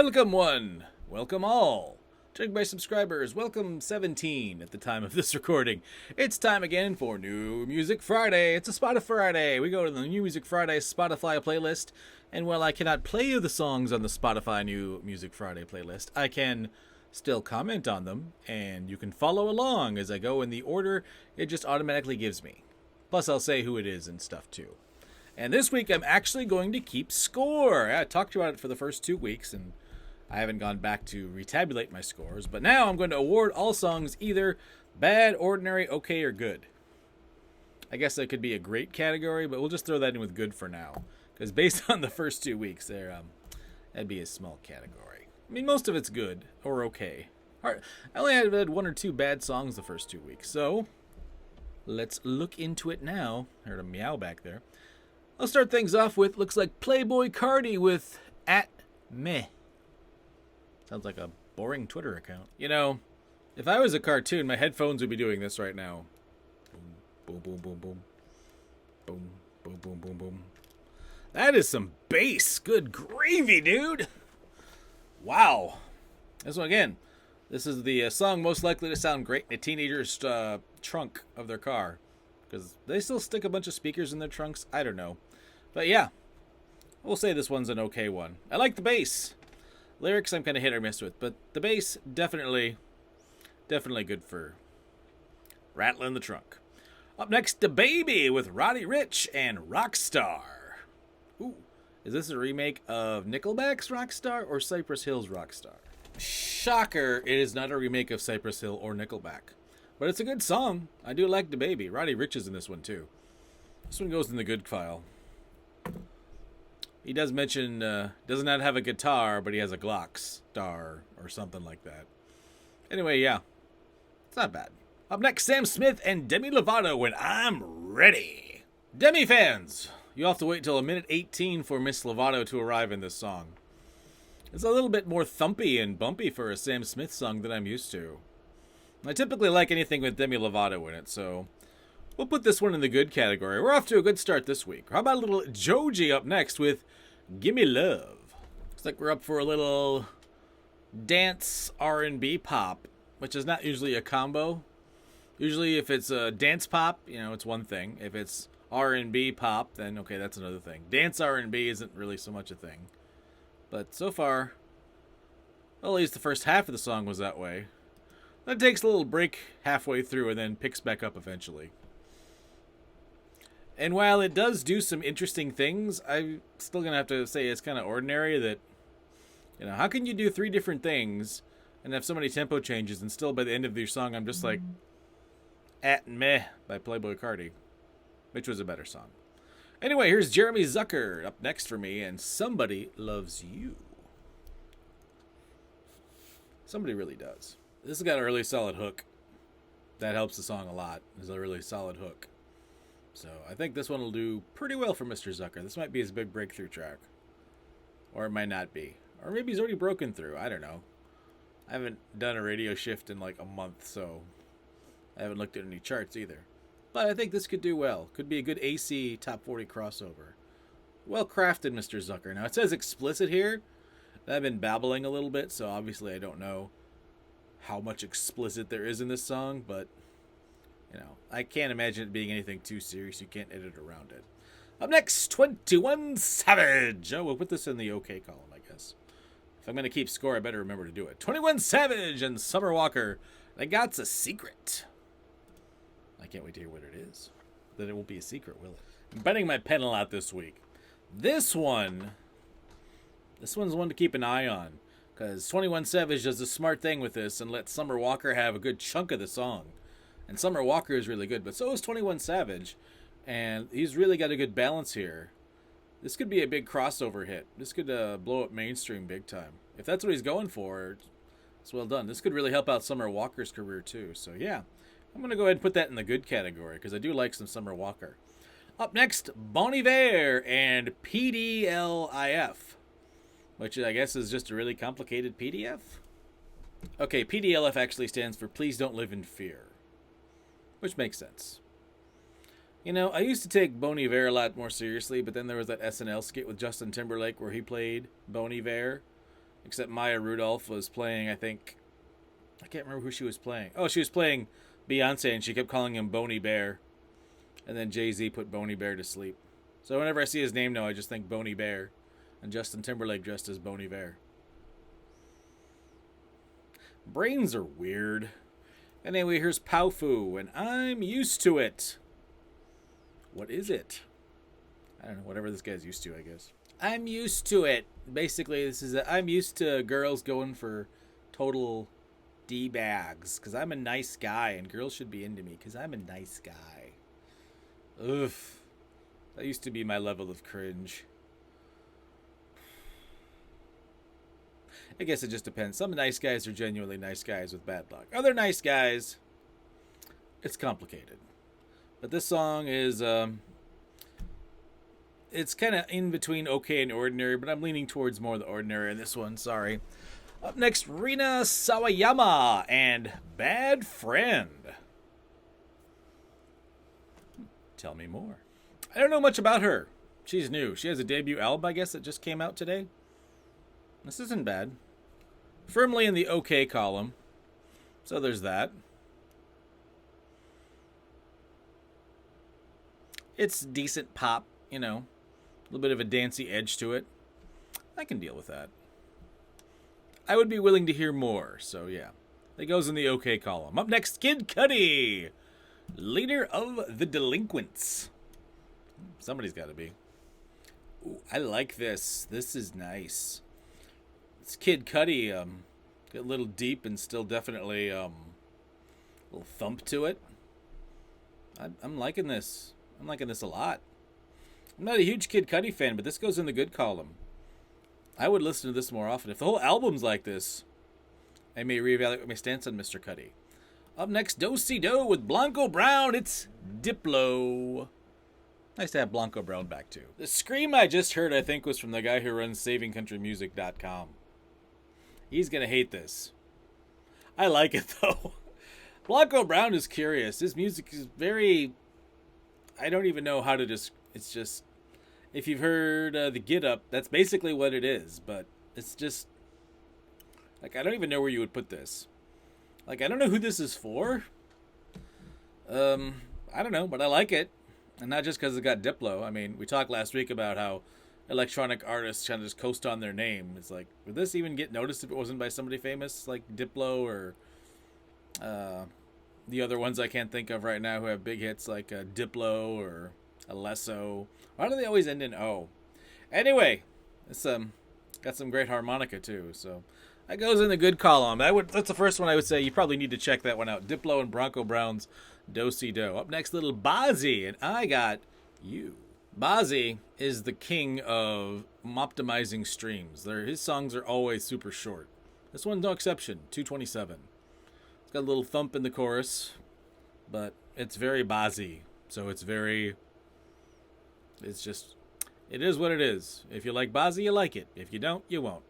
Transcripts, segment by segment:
Welcome one, welcome all. Check my subscribers, welcome 17 at the time of this recording. It's time again for New Music Friday. It's a Spotify Friday. We go to the New Music Friday Spotify playlist, and while I cannot play you the songs on the Spotify New Music Friday playlist, I can still comment on them, and you can follow along as I go in the order it just automatically gives me. Plus, I'll say who it is and stuff too. And this week, I'm actually going to keep score. I talked about it for the first 2 weeks, and I haven't gone back to retabulate my scores. But now I'm going to award all songs either bad, ordinary, okay, or good. I guess that could be a great category, but we'll just throw that in with good for now. Because based on the first 2 weeks, that'd be a small category. I mean, most of it's good or okay. I only had 1 or 2 bad songs the first 2 weeks, so let's look into it now. I heard a meow back there. I'll start things off with, looks like Playboi Carti with At Meh. Sounds like a boring Twitter account. You know, if I was a cartoon, my headphones would be doing this right now. Boom, boom, boom, boom, boom. Boom, boom, boom, boom, boom. That is some bass. Good gravy, dude. Wow. This one again. This is the song most likely to sound great in a teenager's trunk of their car. Because they still stick a bunch of speakers in their trunks. I don't know. But yeah, we'll say this one's an okay one. I like the bass. Lyrics I'm kind of hit or miss with, but the bass definitely good for rattling the trunk. Up next, DaBaby with Roddy, Ricch, and Rockstar. Ooh, is this a remake of Nickelback's Rockstar or Cypress Hill's Rockstar? Shocker, it is not a remake of Cypress Hill or Nickelback. But it's a good song. I do like DaBaby. Roddy Ricch is in this one too. This one goes in the good file. He does mention, does not have a guitar, but he has a Glock star or something like that. Anyway, yeah. It's not bad. Up next, Sam Smith and Demi Lovato when I'm Ready. Demi fans, you'll have to wait till a minute 18 for Miss Lovato to arrive in this song. It's a little bit more thumpy and bumpy for a Sam Smith song than I'm used to. I typically like anything with Demi Lovato in it, so we'll put this one in the good category. We're off to a good start this week. How about a little Joji up next with Gimme Love? Looks like we're up for a little dance R&B pop, which is not usually a combo. Usually if it's a dance pop, it's one thing. If it's R&B pop, then okay, that's another thing. Dance R&B isn't really so much a thing. But so far, well, at least the first half of the song was that way. It takes a little break halfway through and then picks back up eventually. And while it does do some interesting things, I'm still going to have to say it's kind of ordinary that, how can you do 3 different things and have so many tempo changes and still by the end of your song I'm just like, At Meh by Playboi Carti, which was a better song. Anyway, here's Jeremy Zucker up next for me and Somebody Loves You. Somebody really does. This has got a really solid hook. That helps the song a lot. It's a really solid hook. So I think this one will do pretty well for Mr. Zucker. This might be his big breakthrough track. Or it might not be. Or maybe he's already broken through. I don't know. I haven't done a radio shift in like a month, so I haven't looked at any charts either. But I think this could do well. Could be a good AC top 40 crossover. Well crafted, Mr. Zucker. Now it says explicit here. I've been babbling a little bit, so obviously I don't know how much explicit there is in this song, but I can't imagine it being anything too serious. You can't edit around it. Up next, 21 Savage. Oh, we'll put this in the okay column, I guess. If I'm going to keep score, I better remember to do it. 21 Savage and Summer Walker. They got a secret. I can't wait to hear what it is. Then it won't be a secret, will it? I'm bending my pen a lot this week. This one's one to keep an eye on. Because 21 Savage does a smart thing with this and lets Summer Walker have a good chunk of the song. And Summer Walker is really good, but so is 21 Savage. And he's really got a good balance here. This could be a big crossover hit. This could blow up mainstream big time. If that's what he's going for, it's well done. This could really help out Summer Walker's career too. So yeah, I'm going to go ahead and put that in the good category because I do like some Summer Walker. Up next, Bon Iver and PDLIF. Which I guess is just a really complicated PDF. Okay, PDLF actually stands for Please Don't Live in Fear. Which makes sense. I used to take Bon Iver a lot more seriously, but then there was that SNL skit with Justin Timberlake where he played Bon Iver. Except Maya Rudolph was playing, I think, I can't remember who she was playing. Oh, she was playing Beyonce, and she kept calling him Boney Bear. And then Jay-Z put Boney Bear to sleep. So whenever I see his name now, I just think Boney Bear. And Justin Timberlake dressed as Boney Bear. Brains are weird. Anyway, here's Powfu, and I'm used to it. What is it? I don't know, whatever this guy's used to, I guess. I'm used to it. Basically, I'm used to girls going for total D-bags, because I'm a nice guy, and girls should be into me, because I'm a nice guy. Ugh. That used to be my level of cringe. I guess it just depends. Some nice guys are genuinely nice guys with bad luck. Other nice guys, it's complicated. But this song is, it's kind of in between okay and ordinary, but I'm leaning towards more the ordinary in this one, sorry. Up next, Rina Sawayama and Bad Friend. Tell me more. I don't know much about her. She's new. She has a debut album, I guess, that just came out today. This isn't bad. Firmly in the okay column. So there's that. It's decent pop, you know. A little bit of a dancey edge to it. I can deal with that. I would be willing to hear more, so yeah. It goes in the okay column. Up next, Kid Cudi. Leader of the Delinquents. Somebody's got to be. Ooh, I like this. This is nice. It's Kid Cudi. Got a little deep and still definitely a little thump to it. I'm liking this. I'm liking this a lot. I'm not a huge Kid Cudi fan, but this goes in the good column. I would listen to this more often. If the whole album's like this, I may reevaluate my stance on Mr. Cudi. Up next, Do-Si-Do with Blanco Brown. It's Diplo. Nice to have Blanco Brown back, too. The scream I just heard, I think, was from the guy who runs SavingCountryMusic.com. He's going to hate this. I like it, though. Blanco Brown is curious. His music is very... I don't even know how to just... It's just... If you've heard the Get Up, that's basically what it is. But it's just... Like, I don't even know where you would put this. Like, I don't know who this is for. I don't know, but I like it. And not just because it got Diplo. I mean, we talked last week about how electronic artists kind of just coast on their name. It's like, would this even get noticed if it wasn't by somebody famous like Diplo or the other ones I can't think of right now who have big hits like Diplo or Alesso? Why do they always end in O? Anyway, it's got some great harmonica too, so that goes in the good column. That's the first one I would say you probably need to check that one out. Diplo and Blanco Brown's Do-Si-Do. Up next, little Bazzi, and I Got You. Bazzi is the king of optimizing streams. His songs are always super short. This one's no exception, 227. It's got a little thump in the chorus, but it's very Bazzi. So it is what it is. If you like Bazzi, you like it. If you don't, you won't.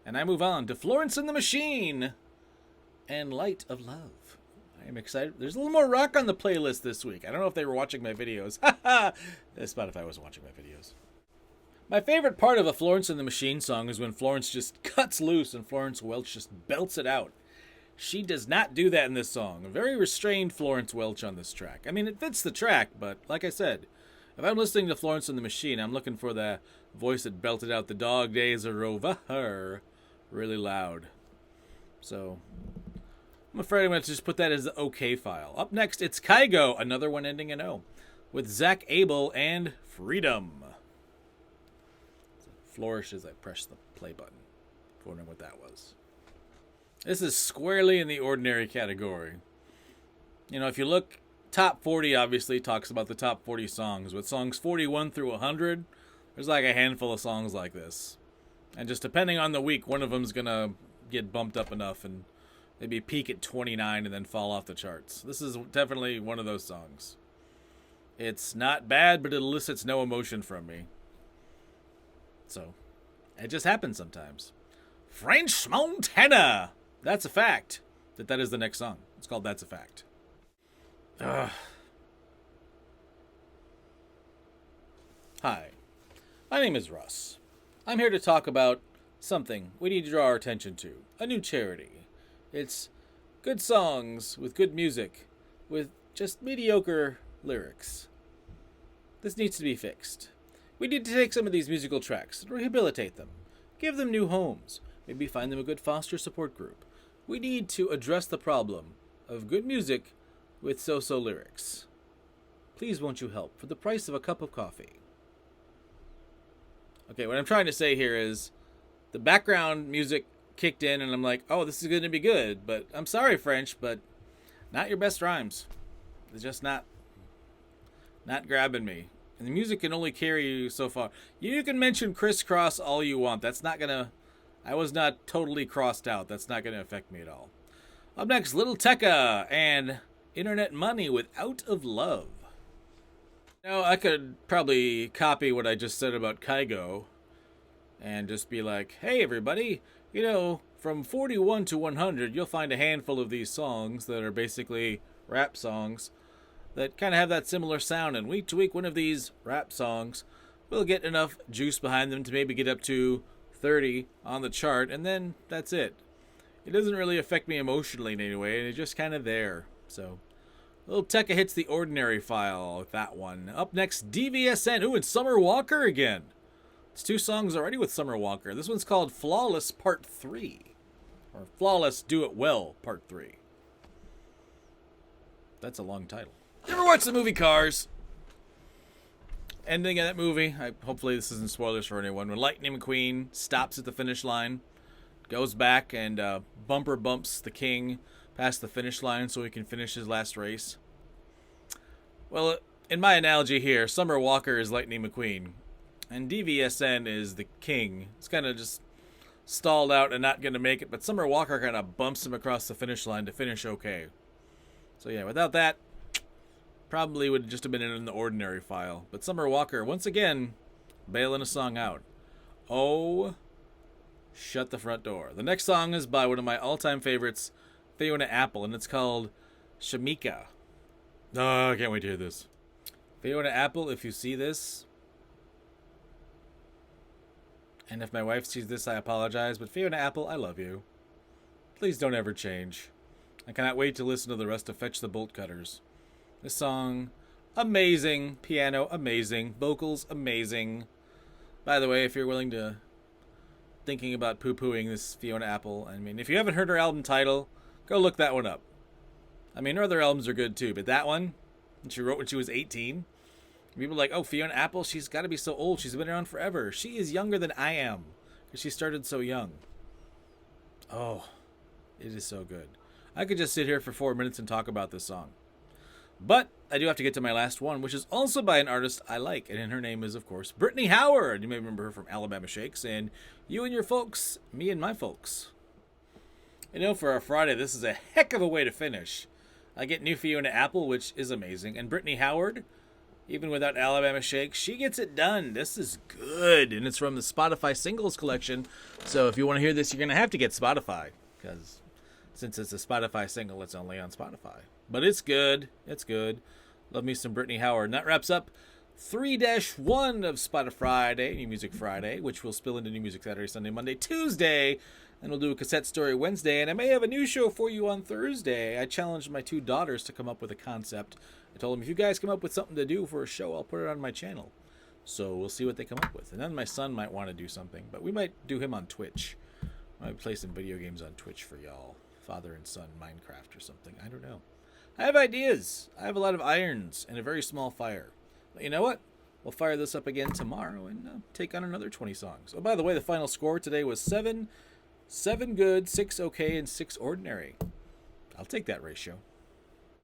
And I move on to Florence and the Machine and Light of Love. I am excited. There's a little more rock on the playlist this week. I don't know if they were watching my videos. Spotify wasn't watching my videos. My favorite part of a Florence and the Machine song is when Florence just cuts loose and Florence Welch just belts it out. She does not do that in this song. A very restrained Florence Welch on this track. I mean, it fits the track, but like I said, if I'm listening to Florence and the Machine, I'm looking for the voice that belted out the dog days are over really loud. So I'm afraid I'm going to just put that as the OK file. Up next, it's Kygo, another one ending in O, with Zak Abel and Freedom. Flourish as I press the play button. Wondering what that was. This is squarely in the ordinary category. You know, if you look, top 40 obviously talks about the top 40 songs. With songs 41 through 100, there's like a handful of songs like this. And just depending on the week, one of them's going to get bumped up enough and maybe peak at 29 and then fall off the charts. This is definitely one of those songs. It's not bad, but it elicits no emotion from me. So, it just happens sometimes. French Montana! That's a fact. That is the next song. It's called That's a Fact. Ugh. Hi, my name is Russ. I'm here to talk about something we need to draw our attention to. A new charity. It's good songs with good music with just mediocre lyrics. This needs to be fixed. We need to take some of these musical tracks and rehabilitate them. Give them new homes. Maybe find them a good foster support group. We need to address the problem of good music with so-so lyrics. Please won't you help for the price of a cup of coffee? Okay, what I'm trying to say here is the background music kicked in and I'm like, oh, this is going to be good. But I'm sorry, French, but not your best rhymes. It's just not grabbing me. And the music can only carry you so far. You can mention crisscross all you want. That's not going to... I was not totally crossed out. That's not going to affect me at all. Up next, Little Tecca and Internet Money with Out of Love. Now, I could probably copy what I just said about Kygo and just be like, hey, everybody, you know, from 41 to 100, you'll find a handful of these songs that are basically rap songs that kind of have that similar sound. And week to week, one of these rap songs will get enough juice behind them to maybe get up to 30 on the chart, and then that's it. It doesn't really affect me emotionally in any way, and it's just kind of there. So, Little Tecca hits the ordinary file with that one. Up next, DVSN. Ooh, and Summer Walker again. It's 2 songs already with Summer Walker. This one's called Flawless Part 3. Or Flawless Do It Well Part 3. That's a long title. You ever watch the movie Cars? Ending of that movie, hopefully this isn't spoilers for anyone, when Lightning McQueen stops at the finish line, goes back and bumper bumps the king past the finish line so he can finish his last race. Well, in my analogy here, Summer Walker is Lightning McQueen, and DVSN is the king. It's kind of just stalled out and not going to make it, but Summer Walker kind of bumps him across the finish line to finish okay. So yeah, without that, probably would just have been in the ordinary file. But Summer Walker, once again, bailing a song out. Oh, shut the front door. The next song is by one of my all-time favorites, Fiona Apple, and it's called Shamika. Oh, I can't wait to hear this. Fiona Apple, if you see this, and if my wife sees this, I apologize, but Fiona Apple, I love you. Please don't ever change. I cannot wait to listen to the rest of Fetch the Bolt Cutters. This song, amazing. Piano, amazing. Vocals, amazing. By the way, if you're willing to... thinking about poo-pooing this Fiona Apple, I mean, if you haven't heard her album title, go look that one up. I mean, her other albums are good too, but that one, she wrote when she was 18. People are like, oh, Fiona Apple, she's got to be so old. She's been around forever. She is younger than I am, because she started so young. Oh, it is so good. I could just sit here for 4 minutes and talk about this song. But I do have to get to my last one, which is also by an artist I like, and her name is, of course, Brittany Howard. You may remember her from Alabama Shakes, and You and Your Folks, Me and My Folks. You know, for a Friday, this is a heck of a way to finish. I get new Fiona Apple, which is amazing, and Brittany Howard, even without Alabama Shakes, she gets it done. This is good, and it's from the Spotify Singles collection, so if you want to hear this, you're going to have to get Spotify, because since it's a Spotify single, it's only on Spotify. But it's good. It's good. Love me some Brittany Howard. And that wraps up 3-1 of Spotify Friday, New Music Friday, which will spill into New Music Saturday, Sunday, Monday, Tuesday. And we'll do a cassette story Wednesday. And I may have a new show for you on Thursday. I challenged my 2 daughters to come up with a concept. I told them, if you guys come up with something to do for a show, I'll put it on my channel. So we'll see what they come up with. And then my son might want to do something. But we might do him on Twitch. I might play some video games on Twitch for y'all. Father and son Minecraft or something. I don't know. I have ideas. I have a lot of irons and a very small fire. But you know what? We'll fire this up again tomorrow and take on another 20 songs. Oh, by the way, the final score today was 7 good, 6 okay, and 6 ordinary. I'll take that ratio.